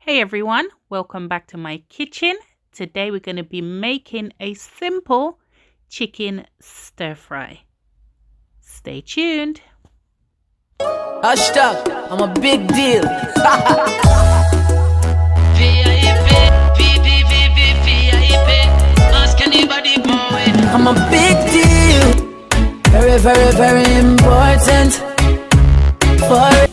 Hey everyone, welcome back to my kitchen. Today we're going to be making a simple chicken stir fry. Stay tuned. Hashtag, I'm a big deal. I'm a big deal. Very, very, very important for it.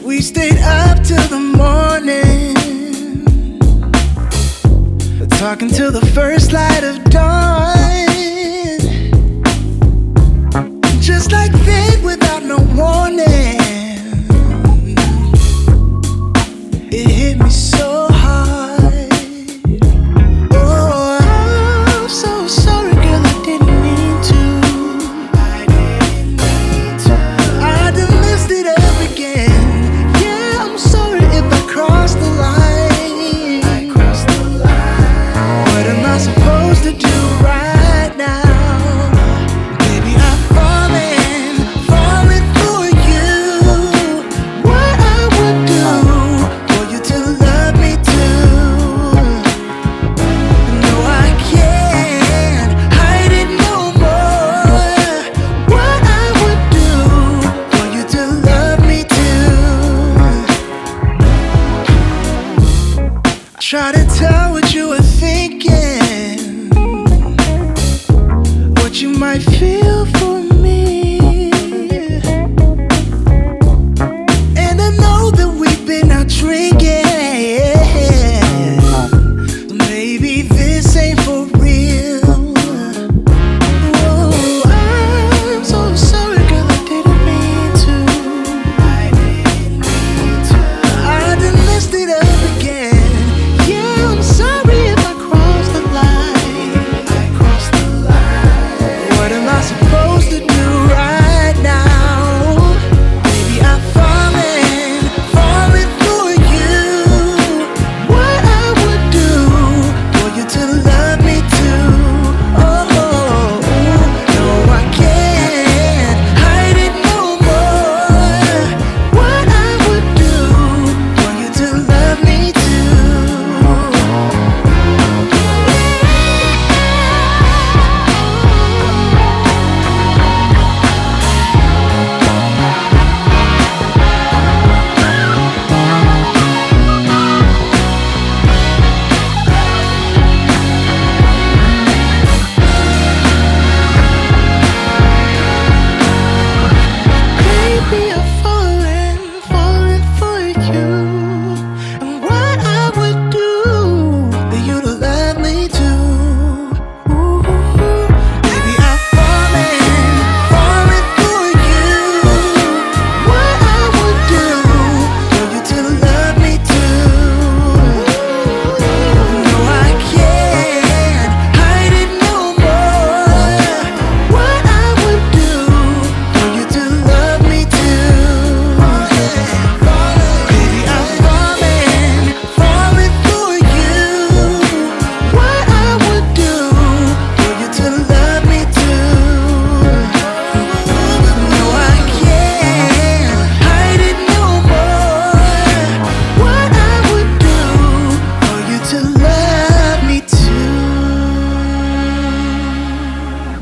We stayed up till the morning, talking till the first light of dawn. Just like that, without no warning, it hit me so hard. Oh, I'm so sorry, girl, I didn't mean to. I done messed it up again. Crossed the line. I crossed the line. What am I supposed to do right now? Baby, I'm falling for you. What I would do for you to love me too. No, I can't hide it no more. What I would do for you to love me too. Try to tell what you were thinking, what you might feel for